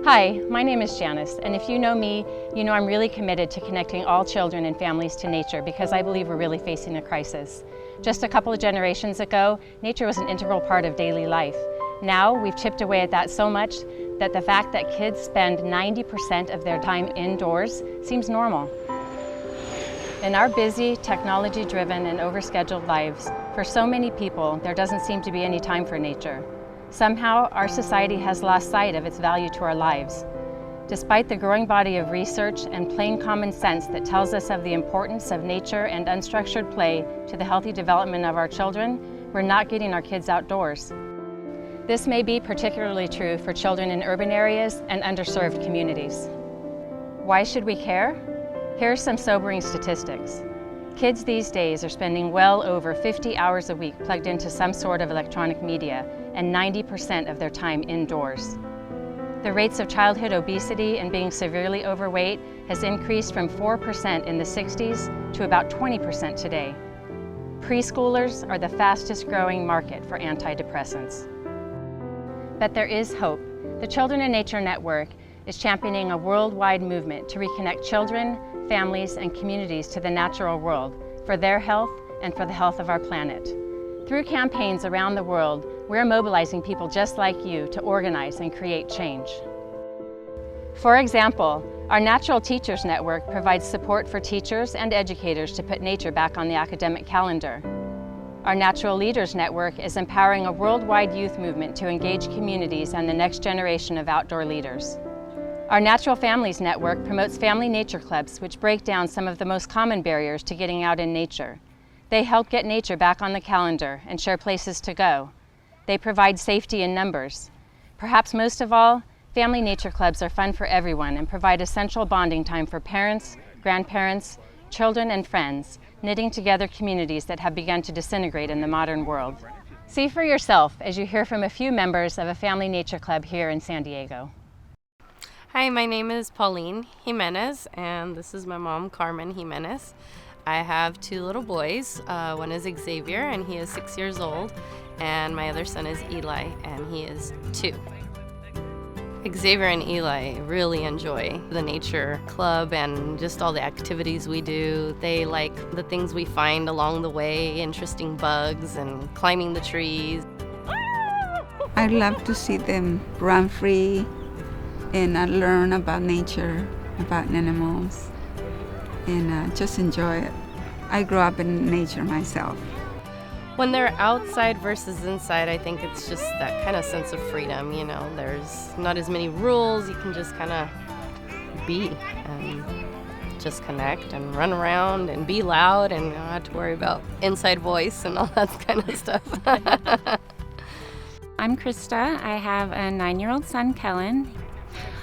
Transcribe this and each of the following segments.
Hi, my name is Janice, and if you know me, you know I'm really committed to connecting all children and families to nature because I believe we're really facing a crisis. Just a couple of generations ago, nature was an integral part of daily life. Now, we've chipped away at that so much that the fact that kids spend 90% of their time indoors seems normal. In our busy, technology-driven, and overscheduled lives, for so many people, there doesn't seem to be any time for nature. Somehow, our society has lost sight of its value to our lives. Despite the growing body of research and plain common sense that tells us of the importance of nature and unstructured play to the healthy development of our children, we're not getting our kids outdoors. This may be particularly true for children in urban areas and underserved communities. Why should we care? Here are some sobering statistics. Kids these days are spending well over 50 hours a week plugged into some sort of electronic media, and 90% of their time indoors. The rates of childhood obesity and being severely overweight has increased from 4% in the 60s to about 20% today. Preschoolers are the fastest growing market for antidepressants. But there is hope. The Children in Nature Network is championing a worldwide movement to reconnect children, families, and communities to the natural world for their health and for the health of our planet. Through campaigns around the world, we're mobilizing people just like you to organize and create change. For example, our Natural Teachers Network provides support for teachers and educators to put nature back on the academic calendar. Our Natural Leaders Network is empowering a worldwide youth movement to engage communities and the next generation of outdoor leaders. Our Natural Families Network promotes family nature clubs, which break down some of the most common barriers to getting out in nature. They help get nature back on the calendar and share places to go. They provide safety in numbers. Perhaps most of all, family nature clubs are fun for everyone and provide essential bonding time for parents, grandparents, children, and friends, knitting together communities that have begun to disintegrate in the modern world. See for yourself as you hear from a few members of a family nature club here in San Diego. Hi, my name is Pauline Jimenez, and this is my mom, Carmen Jimenez. I have two little boys. One is Xavier, and he is 6 years old, and my other son is Eli, and he is 2. Xavier and Eli really enjoy the nature club and just all the activities we do. They like the things we find along the way, interesting bugs and climbing the trees. I love to see them run free and learn about nature, about animals, and just enjoy it. I grew up in nature myself. When they're outside versus inside, I think it's just that kind of sense of freedom, you know. There's not as many rules. You can just kind of be and just connect and run around and be loud and not have to worry about inside voice and all that kind of stuff. I'm Krista. I have a 9-year-old son, Kellen.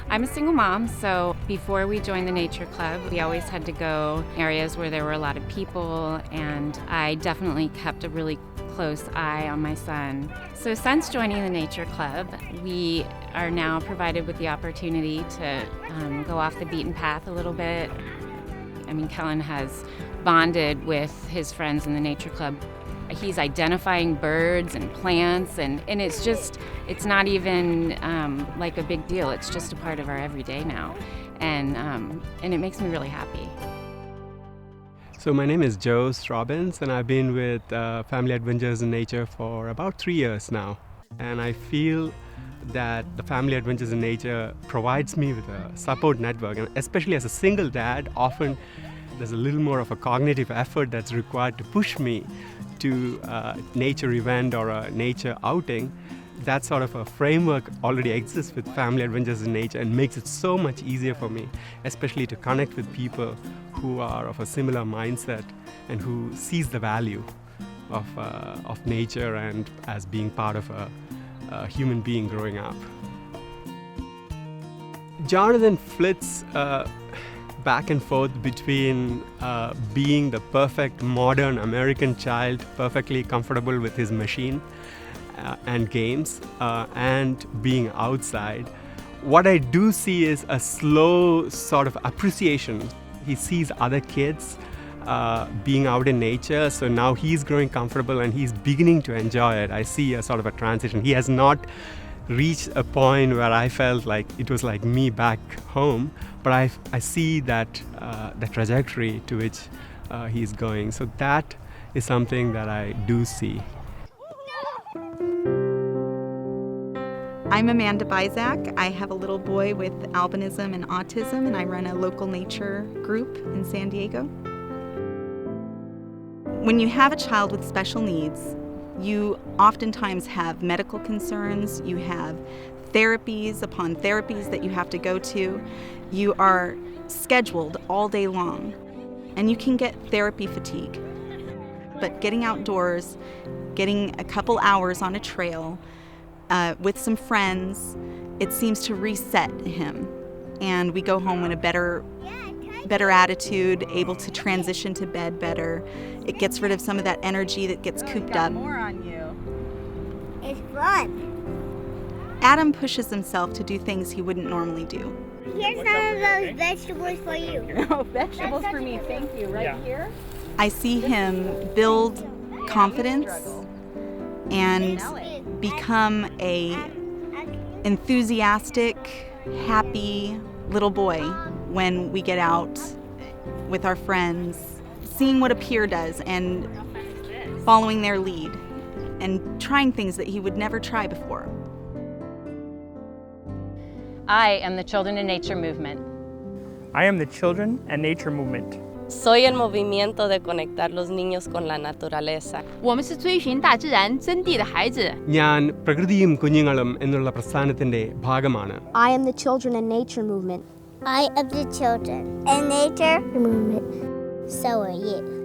I'm a single mom, so before we joined the nature club, we always had to go areas where there were a lot of people, and I definitely kept a really close eye on my son. So since joining the nature club, we are now provided with the opportunity to go off the beaten path a little bit. I mean, Kellen has bonded with his friends in the nature club. He's identifying birds and plants, and it's not even like a big deal. It's just a part of our everyday now, and it makes me really happy. So my name is Joe Robbins, and I've been with Family Adventures in Nature for about 3 years now. And I feel that the Family Adventures in Nature provides me with a support network, and especially as a single dad, often there's a little more of a cognitive effort that's required to push me to a nature event or a nature outing. That sort of a framework already exists with Family Adventures in Nature and makes it so much easier for me, especially to connect with people who are of a similar mindset and who sees the value of nature and as being part of a human being growing up. Jonathan flits back and forth between being the perfect modern American child, perfectly comfortable with his machine and games, and being outside. What I do see is a slow sort of appreciation. He sees other kids being out in nature, so now he's growing comfortable and he's beginning to enjoy it. I see a sort of a transition. He has not reached a point where I felt like it was like me back home, but I see that the trajectory to which he's going. So that is something that I do see. I'm Amanda Bizak. I have a little boy with albinism and autism, and I run a local nature group in San Diego. When you have a child with special needs, you oftentimes have medical concerns, you have therapies upon therapies that you have to go to. You are scheduled all day long, and you can get therapy fatigue. But getting outdoors, getting a couple hours on a trail with some friends, it seems to reset him. And we go home in a better attitude, able to transition to bed better. It gets rid of some of that energy that gets cooped up. More on you. It's fun. Adam pushes himself to do things he wouldn't normally do. Here's some of those vegetables for you. Oh, vegetables for me. Thank you. Right here. I see him build confidence and become a enthusiastic, happy little boy when we get out with our friends, seeing what a peer does and following their lead and trying things that he would never try before. I am the Children in Nature movement. I am the Children and Nature movement. Soy el movimiento de conectar los niños con la naturaleza. 我们是追寻大自然真谛的孩子。 ഞാൻ പ്രകൃതിയും കുഞ്ഞുങ്ങളും എന്നുള്ള പ്രസ്ഥാനത്തിൻ്റെ ഭാഗമാണ്. I am the Children and Nature movement. I am the Children and Nature movement. So are you.